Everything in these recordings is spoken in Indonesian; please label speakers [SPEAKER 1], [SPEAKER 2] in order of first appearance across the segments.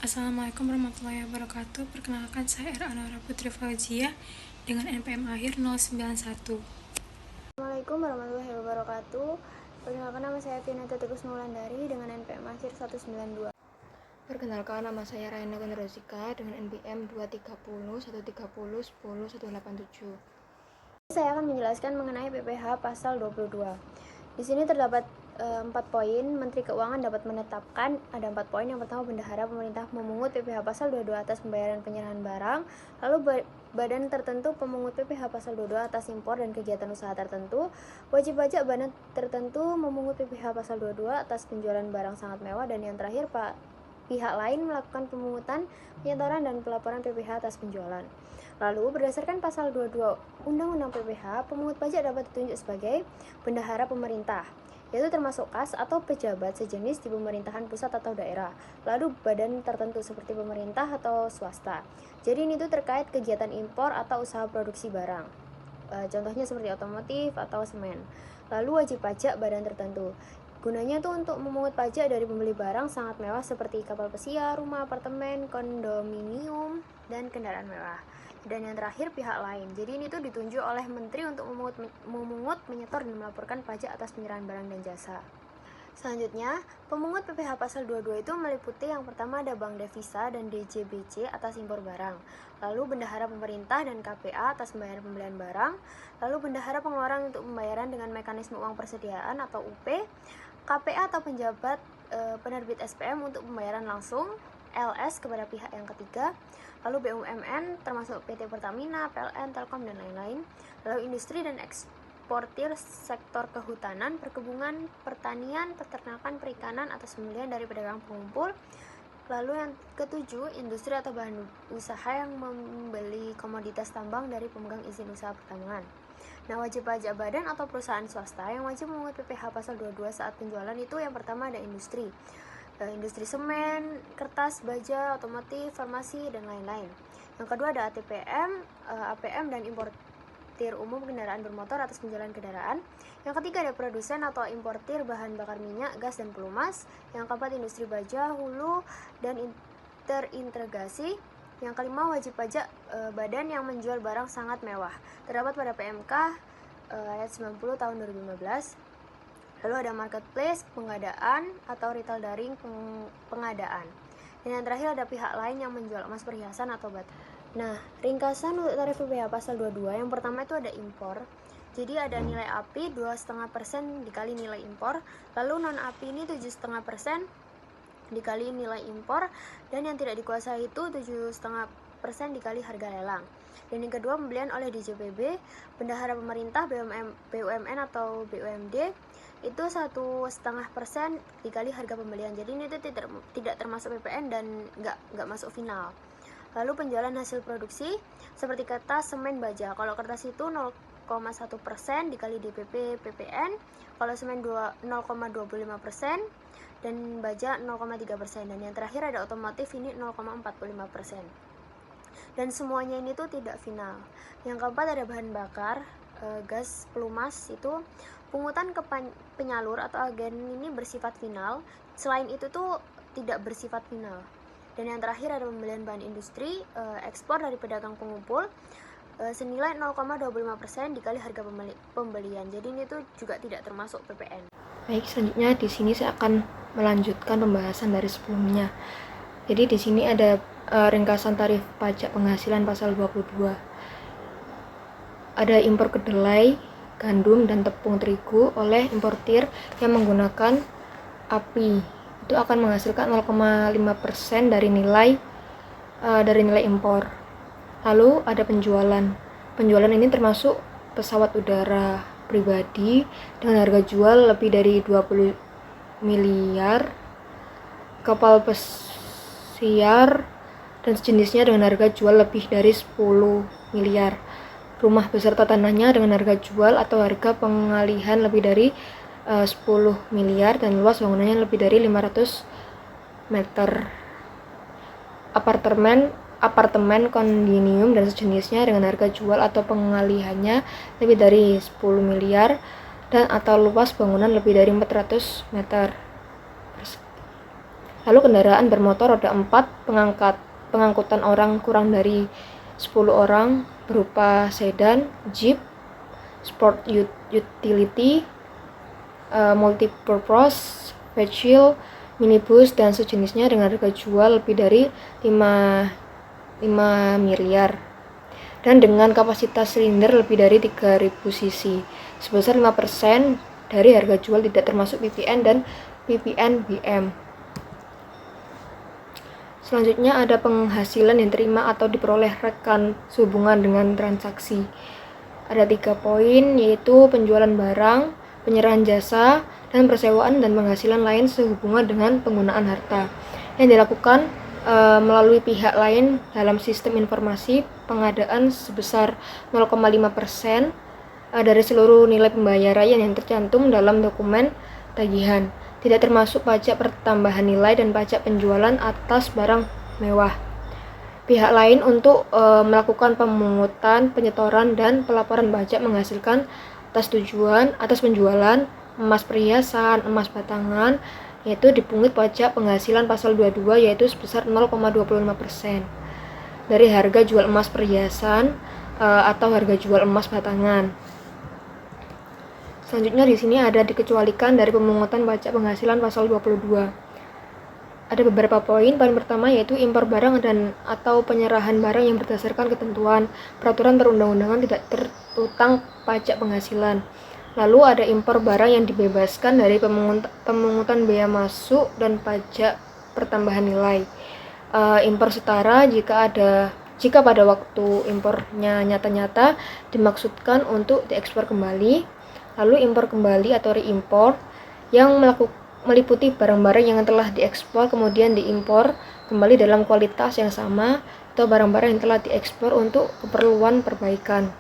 [SPEAKER 1] Assalamualaikum warahmatullahi wabarakatuh. Perkenalkan saya Anwar Putri Fauzia dengan NPM akhir 091.
[SPEAKER 2] Assalamualaikum warahmatullahi wabarakatuh. Perkenalkan nama saya Pinata Tegus Nulandari dengan NPM akhir 192.
[SPEAKER 3] Perkenalkan nama saya Raina Gunrozika dengan NPM 230 130 10 187.
[SPEAKER 2] Saya akan menjelaskan mengenai PPh pasal 22. Di sini terdapat 4 poin. Menteri Keuangan dapat menetapkan ada 4 poin. Yang pertama, bendahara pemerintah memungut PPh pasal 22 atas pembayaran penyerahan barang. Lalu badan tertentu pemungut PPh pasal 22 atas impor dan kegiatan usaha tertentu. Wajib pajak badan tertentu memungut PPh pasal 22 atas penjualan barang sangat mewah. Dan yang terakhir, pihak lain melakukan pemungutan, penyetoran, dan pelaporan PPh atas penjualan. Lalu, berdasarkan pasal 22 Undang-Undang PPh, pemungut pajak dapat ditunjuk sebagai bendahara pemerintah, yaitu termasuk kas atau pejabat sejenis di pemerintahan pusat atau daerah, lalu badan tertentu seperti pemerintah atau swasta. Jadi ini tuh terkait kegiatan impor atau usaha produksi barang. Contohnya seperti otomotif atau semen. Lalu wajib pajak badan tertentu. Gunanya tuh untuk memungut pajak dari pembeli barang sangat mewah seperti kapal pesiar, rumah, apartemen, kondominium, dan kendaraan mewah. Dan yang terakhir, pihak lain. Jadi ini tuh ditunjuk oleh menteri untuk memungut, menyetor, dan melaporkan pajak atas penyerahan barang dan jasa. Selanjutnya, pemungut PPh pasal 22 itu meliputi yang pertama ada Bank Devisa dan DJBC atas impor barang, lalu bendahara pemerintah dan KPA atas pembayaran pembelian barang, lalu bendahara pengeluaran untuk pembayaran dengan mekanisme uang persediaan atau UP, KPA atau penjabat penerbit SPM untuk pembayaran langsung, LS kepada pihak yang ketiga, lalu BUMN termasuk PT Pertamina, PLN, Telkom, dan lain-lain, lalu industri dan eksportir sektor kehutanan, perkebunan, pertanian, peternakan, perikanan atau sembelihan dari pedagang pengumpul. Lalu yang ketujuh, industri atau bahan usaha yang membeli komoditas tambang dari pemegang izin usaha pertambangan. Nah, wajib pajak badan atau perusahaan swasta yang wajib memungut PPh pasal 22 saat penjualan itu yang pertama ada industri semen, kertas, baja, otomotif, farmasi, dan lain-lain. Yang kedua ada ATPM, APM, dan importir umum kendaraan bermotor atas penjualan kendaraan. Yang ketiga ada produsen atau importir bahan bakar minyak, gas, dan pelumas. Yang keempat industri baja, hulu, dan terintegrasi. Yang kelima wajib pajak badan yang menjual barang sangat mewah. Terdapat pada PMK ayat 90 tahun 2015. Lalu ada marketplace, pengadaan, atau retail daring pengadaan. Dan yang terakhir ada pihak lain yang menjual emas, perhiasan, atau batu. Nah, ringkasan untuk tarif PPh pasal 22, yang pertama itu ada impor. Jadi ada nilai API 2,5% dikali nilai impor, lalu non API ini 7,5% dikali nilai impor, dan yang tidak dikuasai itu 7,5% dikali harga lelang. Dan yang kedua, pembelian oleh DJPB, bendahara pemerintah, BUMN atau BUMD, itu 1,5% dikali harga pembelian. Jadi ini tidak termasuk PPN dan nggak masuk final. Lalu penjualan hasil produksi seperti kertas, semen, baja. Kalau kertas itu 0,1% dikali DPP PPN, kalau semen 0,25% dan baja 0,3%. Dan yang terakhir ada otomotif, ini 0,45%. Dan semuanya ini tuh tidak final. Yang keempat ada bahan bakar, gas, pelumas. Itu pungutan ke penyalur atau agen ini bersifat final. Selain itu tuh tidak bersifat final. Dan yang terakhir ada pembelian bahan industri, ekspor dari pedagang pengumpul, senilai 0,25% dikali harga pembelian. Jadi ini tuh juga tidak termasuk PPN.
[SPEAKER 3] Baik, selanjutnya di sini saya akan melanjutkan pembahasan dari sebelumnya. Jadi di sini ada ringkasan tarif pajak penghasilan pasal 22. Ada impor kedelai, gandum, dan tepung terigu oleh importir yang menggunakan API. Itu akan menghasilkan 0,5% dari nilai impor. Lalu ada penjualan. Penjualan ini termasuk pesawat udara pribadi dengan harga jual lebih dari 20 miliar, kapal pesiar dan sejenisnya dengan harga jual lebih dari 10 miliar, rumah beserta tanahnya dengan harga jual atau harga pengalihan lebih dari 10 miliar dan luas bangunannya lebih dari 500 meter, apartemen, kondominium, dan sejenisnya dengan harga jual atau pengalihannya lebih dari 10 miliar dan atau luas bangunan lebih dari 400 meter. Lalu kendaraan bermotor roda 4 pengangkutan orang kurang dari 10 orang berupa sedan, jeep, sport utility, multipurpose, vehicle, minibus, dan sejenisnya dengan harga jual lebih dari 5 miliar dan dengan kapasitas silinder lebih dari 3000 cc sebesar 5% dari harga jual tidak termasuk PPN dan PPNBM. Selanjutnya ada penghasilan yang diterima atau diperoleh rekan sehubungan dengan transaksi. Ada 3 poin, yaitu penjualan barang, penyerahan jasa, dan persewaan dan penghasilan lain sehubungan dengan penggunaan harta yang dilakukan melalui pihak lain dalam sistem informasi pengadaan sebesar 0,5% dari seluruh nilai pembayaran yang tercantum dalam dokumen tagihan, tidak termasuk pajak pertambahan nilai dan pajak penjualan atas barang mewah. Pihak lain untuk melakukan pemungutan, penyetoran, dan pelaporan pajak menghasilkan atas penjualan emas perhiasan, emas batangan, yaitu dipungut pajak penghasilan pasal 22 yaitu sebesar 0,25% dari harga jual emas perhiasan atau harga jual emas batangan. Selanjutnya di sini ada dikecualikan dari pemungutan pajak penghasilan pasal 22. Ada beberapa poin. Poin pertama yaitu impor barang dan atau penyerahan barang yang berdasarkan ketentuan peraturan perundang-undangan tidak terutang pajak penghasilan. Lalu ada impor barang yang dibebaskan dari pemungutan bea masuk dan pajak pertambahan nilai. Impor setara jika pada waktu impornya nyata-nyata dimaksudkan untuk diekspor kembali. Lalu impor kembali atau reimpor yang meliputi barang-barang yang telah diekspor kemudian diimpor kembali dalam kualitas yang sama atau barang-barang yang telah diekspor untuk keperluan perbaikan.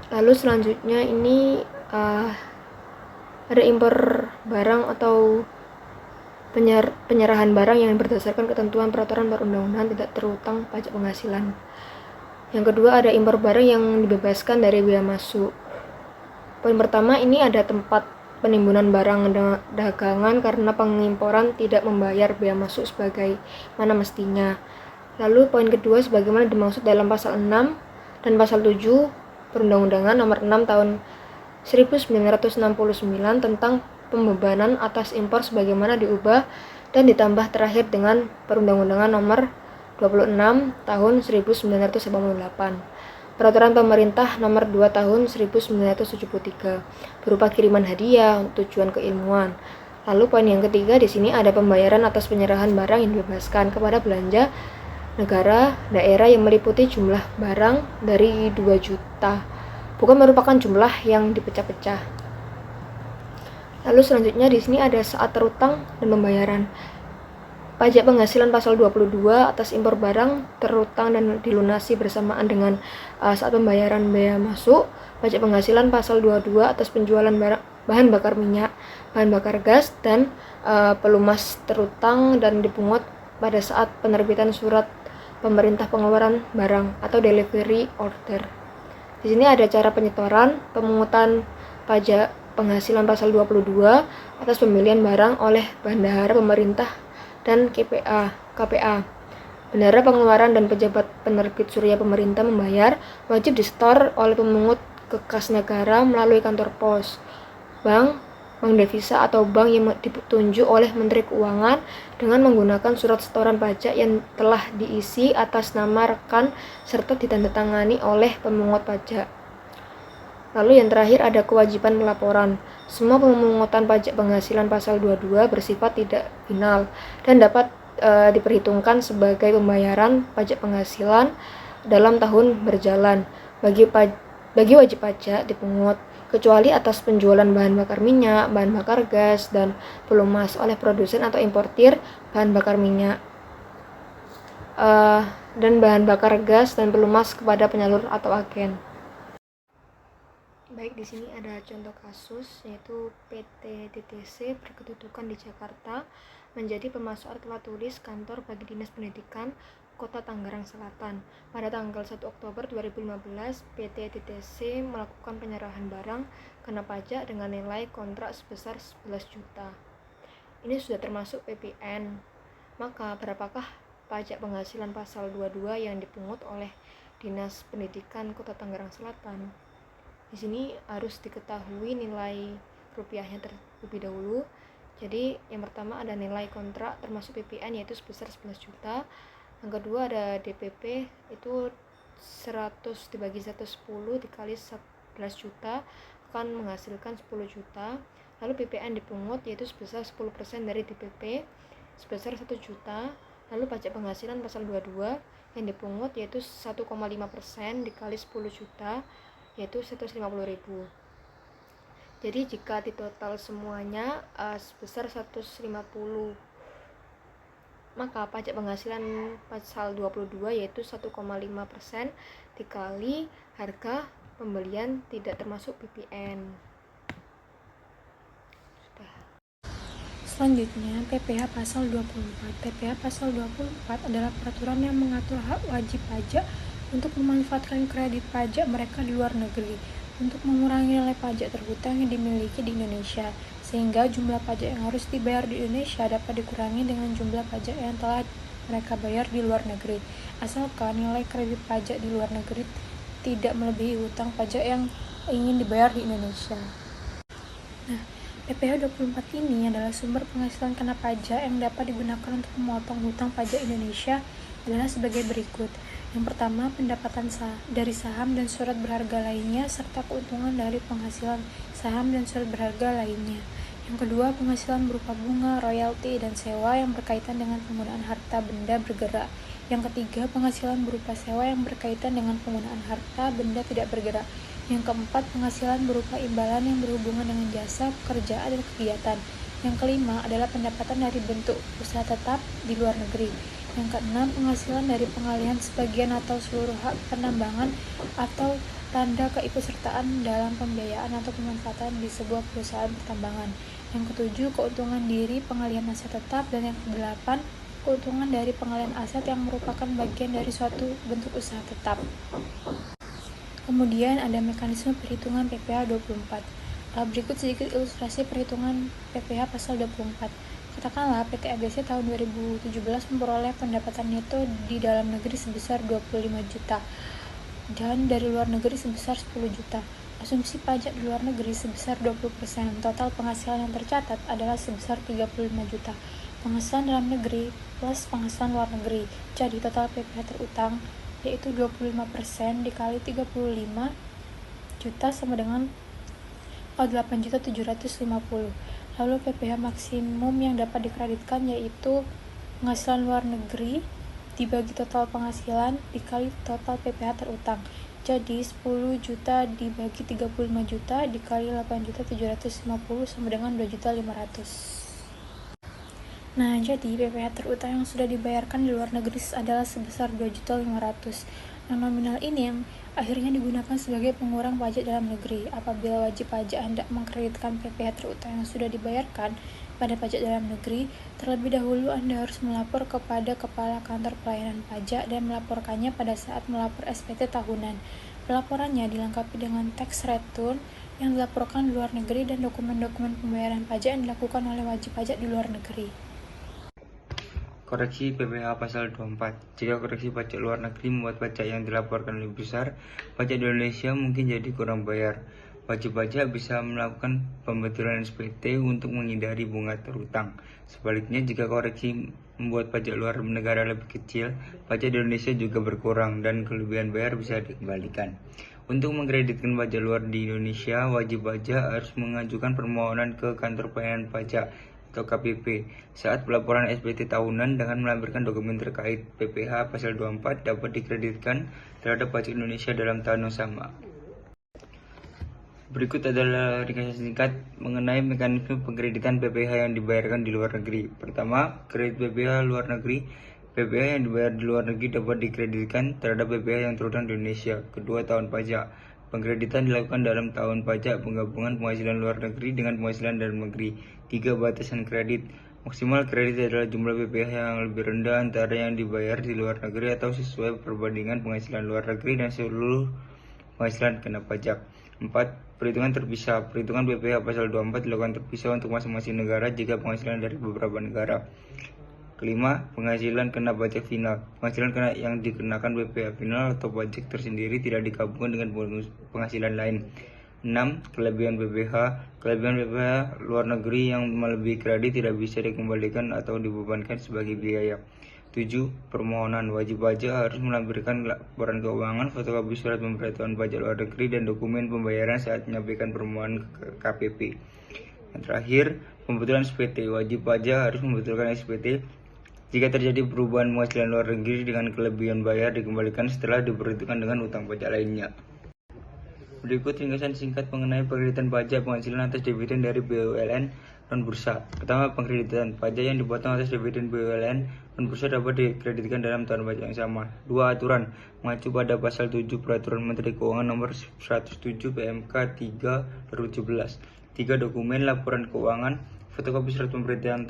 [SPEAKER 3] Lalu selanjutnya ini ada impor barang atau penyerahan barang yang berdasarkan ketentuan peraturan perundang-undangan tidak terutang pajak penghasilan. Yang kedua ada impor barang yang dibebaskan dari bea masuk. Poin pertama ini ada tempat penimbunan barang dagangan karena pengimporan tidak membayar bea masuk sebagaimana mestinya. Lalu poin kedua sebagaimana dimaksud dalam pasal 6 dan pasal 7 Perundang-undangan nomor 6 tahun 1969 tentang pembebanan atas impor sebagaimana diubah dan ditambah terakhir dengan Perundang-undangan nomor 26 tahun 1988. Peraturan Pemerintah nomor 2 tahun 1973 berupa kiriman hadiah untuk tujuan keilmuan. Lalu poin yang ketiga di sini ada pembayaran atas penyerahan barang yang dibebaskan kepada belanja negara daerah yang meliputi jumlah barang dari 2 juta, bukan merupakan jumlah yang dipecah-pecah. Lalu selanjutnya di sini ada saat terutang dan pembayaran. Pajak penghasilan pasal 22 atas impor barang terutang dan dilunasi bersamaan dengan saat pembayaran bea masuk. Pajak penghasilan pasal 22 atas penjualan bahan bakar minyak, bahan bakar gas, dan pelumas terutang dan dipungut pada saat penerbitan surat pemerintah pengeluaran barang atau delivery order. Di sini ada cara penyetoran, pemungutan pajak penghasilan pasal 22 atas pembelian barang oleh bendahara pemerintah dan KPA. Bendahara pengeluaran dan pejabat penerbit surat pemerintah membayar wajib disetor oleh pemungut ke kas negara melalui kantor pos, bank devisa atau bank yang ditunjuk oleh Menteri Keuangan dengan menggunakan surat setoran pajak yang telah diisi atas nama rekan serta ditandatangani oleh pemungut pajak. Lalu yang terakhir ada kewajiban pelaporan. Semua pemungutan pajak penghasilan pasal 22 bersifat tidak final dan dapat diperhitungkan sebagai pembayaran pajak penghasilan dalam tahun berjalan bagi wajib pajak dipungut, kecuali atas penjualan bahan bakar minyak, bahan bakar gas, dan pelumas oleh produsen atau importir bahan bakar minyak dan bahan bakar gas dan pelumas kepada penyalur atau agen. Baik, di sini ada contoh kasus yaitu PT TTC berkedudukan di Jakarta menjadi pemasok alat tulis kantor bagi Dinas Pendidikan Kota Tangerang Selatan. Pada tanggal 1 Oktober 2015, PT TTC melakukan penyerahan barang kena pajak dengan nilai kontrak sebesar 11 juta. ini sudah termasuk PPN. Maka berapakah pajak penghasilan pasal 22 yang dipungut oleh Dinas Pendidikan Kota Tangerang Selatan? Di sini harus diketahui nilai rupiahnya terlebih dahulu. Jadi yang pertama ada nilai kontrak termasuk PPN yaitu sebesar 11 juta. Yang kedua ada DPP itu 100 dibagi 110 dikali 11 juta akan menghasilkan 10 juta. Lalu PPN dipungut yaitu sebesar 10% dari DPP sebesar 1 juta. Lalu pajak penghasilan pasal 22 yang dipungut yaitu 1,5% dikali 10 juta yaitu 150.000. Jadi jika ditotal semuanya sebesar 150, maka pajak penghasilan pasal 22 yaitu 1,5% dikali harga pembelian tidak termasuk PPN.
[SPEAKER 1] Selanjutnya, PPh pasal 24. PPh pasal 24 adalah peraturan yang mengatur hak wajib pajak untuk memanfaatkan kredit pajak mereka di luar negeri untuk mengurangi nilai pajak terhutang yang dimiliki di Indonesia, sehingga jumlah pajak yang harus dibayar di Indonesia dapat dikurangi dengan jumlah pajak yang telah mereka bayar di luar negeri, asalkan nilai kredit pajak di luar negeri tidak melebihi hutang pajak yang ingin dibayar di Indonesia. Nah, PPh 24 ini adalah sumber penghasilan kena pajak yang dapat digunakan untuk memotong hutang pajak Indonesia adalah sebagai berikut. Yang pertama, pendapatan dari saham dan surat berharga lainnya serta keuntungan dari penghasilan saham dan surat berharga lainnya. Yang kedua, penghasilan berupa bunga, royalti, dan sewa yang berkaitan dengan penggunaan harta benda bergerak. Yang ketiga, penghasilan berupa sewa yang berkaitan dengan penggunaan harta benda tidak bergerak. Yang keempat, penghasilan berupa imbalan yang berhubungan dengan jasa, pekerjaan, dan kegiatan. Yang kelima adalah pendapatan dari bentuk usaha tetap di luar negeri. Yang keenam, penghasilan dari pengalihan sebagian atau seluruh hak penambangan atau tanda keikutsertaan dalam pembiayaan atau pemanfaatan di sebuah perusahaan pertambangan. Yang ketujuh, keuntungan diri pengalihan aset tetap. Dan yang kedelapan, keuntungan dari pengalihan aset yang merupakan bagian dari suatu bentuk usaha tetap. Kemudian ada mekanisme perhitungan PPh 24. Berikut sedikit ilustrasi perhitungan PPh pasal 24. Katakanlah PT ABC tahun 2017 memperoleh pendapatan neto di dalam negeri sebesar 25 juta dan dari luar negeri sebesar 10 juta. Asumsi pajak di luar negeri sebesar 20%. Total penghasilan yang tercatat adalah sebesar 35 juta. Penghasilan dalam negeri plus penghasilan luar negeri. Jadi total PPh terutang yaitu 25% dikali 35 juta sama dengan 48.750. Lalu PPh maksimum yang dapat dikreditkan yaitu penghasilan luar negeri dibagi total penghasilan dikali total PPh terutang. Jadi 10 juta dibagi 35 juta dikali 8.750 sama dengan 2.500.000. Nah, jadi PPh terutang yang sudah dibayarkan di luar negeri adalah sebesar 2.500.000. Nah, nominal ini yang akhirnya digunakan sebagai pengurang pajak dalam negeri. Apabila wajib pajak hendak mengkreditkan PPh terutang yang sudah dibayarkan pada pajak dalam negeri, terlebih dahulu Anda harus melapor kepada Kepala Kantor Pelayanan Pajak dan melaporkannya pada saat melapor SPT tahunan. Pelaporannya dilengkapi dengan tax return yang dilaporkan di luar negeri dan dokumen-dokumen pembayaran pajak yang dilakukan oleh wajib pajak di luar negeri.
[SPEAKER 4] Koreksi PPh pasal 24. Jika koreksi pajak luar negeri membuat pajak yang dilaporkan lebih besar, pajak di Indonesia mungkin jadi kurang bayar. Wajib pajak bisa melakukan pembetulan SPT untuk menghindari bunga terhutang. Sebaliknya, jika koreksi membuat pajak luar negara lebih kecil, pajak di Indonesia juga berkurang dan kelebihan bayar bisa dikembalikan. Untuk mengkreditkan pajak luar di Indonesia, wajib pajak harus mengajukan permohonan ke Kantor Pelayanan Pajak atau KPP saat pelaporan SPT tahunan dengan melampirkan dokumen terkait. PPh pasal 24 dapat dikreditkan terhadap pajak Indonesia dalam tahun yang sama. Berikut adalah ringkasan singkat mengenai mekanisme pengkreditan PPh yang dibayarkan di luar negeri. Pertama, kredit PPh luar negeri. PPh yang dibayar di luar negeri dapat dikreditkan terhadap PPh yang terhutang di Indonesia. Kedua, tahun pajak. Pengkreditan dilakukan dalam tahun pajak penggabungan penghasilan luar negeri dengan penghasilan dalam negeri. 3. Batasan kredit. Maksimal kredit adalah jumlah PPh yang lebih rendah antara yang dibayar di luar negeri atau sesuai perbandingan penghasilan luar negeri dan seluruh penghasilan kena pajak. 4. perhitungan terpisah. Perhitungan PPh pasal 24 dilakukan terpisah untuk masing-masing negara jika penghasilan dari beberapa negara. Kelima, penghasilan kena pajak final. Penghasilan kena yang dikenakan PPh final atau pajak tersendiri tidak digabungkan dengan penghasilan lain. 6. Kelebihan PPh. Kelebihan PPh luar negeri yang melebihi kredit tidak bisa dikembalikan atau dibebankan sebagai biaya. 7. Permohonan. Wajib pajak harus melampirkan laporan keuangan, fotokopi surat pemberitahuan pajak luar negeri, dan dokumen pembayaran saat menyampaikan permohonan ke KPP. Yang terakhir, pembetulan SPT. Wajib pajak harus membetulkan SPT jika terjadi perubahan penghasilan luar negeri dengan kelebihan bayar dikembalikan setelah diperhitungkan dengan utang pajak lainnya. Berikut ringkasan singkat mengenai pengkreditan pajak penghasilan atas dividen dari BUMN non-bursa. Pertama, pengkreditan pajak yang dipotong atas dividen BUMN non-bursa dapat dikreditkan dalam tahun pajak yang sama. 2. Aturan mengacu pada pasal 7 Peraturan Menteri Keuangan Nomor 107 PMK 3 2017. 3. Dokumen laporan keuangan, fotokopi surat pemberitahuan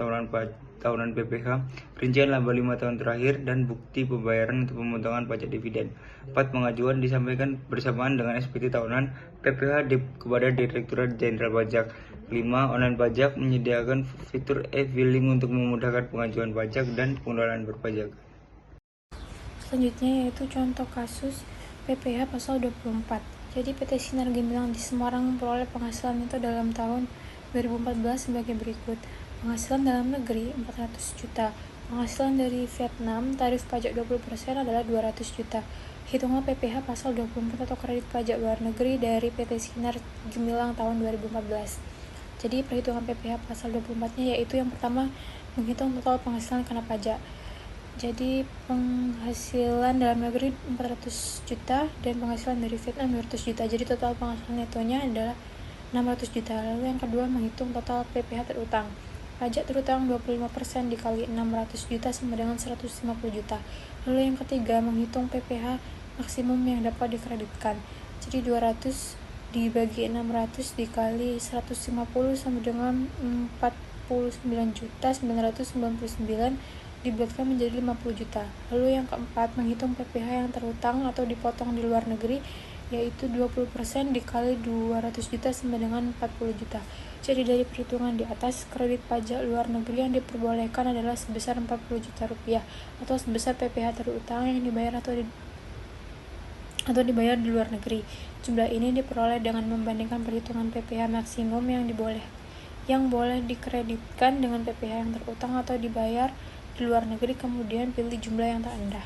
[SPEAKER 4] tahunan PPh, rincian laba 5 tahun terakhir, dan bukti pembayaran untuk pemotongan pajak dividen. 4. Pengajuan disampaikan bersamaan dengan SPT tahunan PPh kepada Direktorat Jenderal Pajak. 5. Online pajak menyediakan fitur e-filing untuk memudahkan pengajuan pajak dan pengelolaan berpajak.
[SPEAKER 1] Selanjutnya yaitu contoh kasus PPh pasal 24. Jadi PT Sinar Gemilang di Semarang memperoleh penghasilan itu dalam tahun 2014 sebagai berikut. Penghasilan dalam negeri 400 juta. Penghasilan dari Vietnam, tarif pajak 20% adalah 200 juta. Hitungan PPh pasal 24 atau kredit pajak luar negeri dari PT Sinar Gemilang tahun 2014. Jadi perhitungan PPh pasal 24-nya yaitu yang pertama menghitung total penghasilan kena pajak. Jadi penghasilan dalam negeri 400 juta dan penghasilan dari Vietnam 200 juta. Jadi total penghasilan netonya adalah 600 juta. Lalu yang kedua menghitung total PPh terutang. Pajak terutang 25% dikali 600 juta sama dengan 150 juta. Lalu yang ketiga menghitung PPh maksimum yang dapat dikreditkan. Jadi 200 dibagi 600 dikali 150 sama dengan 49.999 dibulatkan menjadi 50 juta. Lalu yang keempat menghitung PPh yang terutang atau dipotong di luar negeri, yaitu 20% dikali 200 juta sama dengan 40 juta. Jadi dari perhitungan di atas, kredit pajak luar negeri yang diperbolehkan adalah sebesar 40 juta rupiah atau sebesar PPh terutang yang dibayar atau dibayar di luar negeri. Jumlah ini diperoleh dengan membandingkan perhitungan PPh maksimum yang boleh dikreditkan dengan PPh yang terutang atau dibayar di luar negeri, kemudian pilih jumlah yang terendah.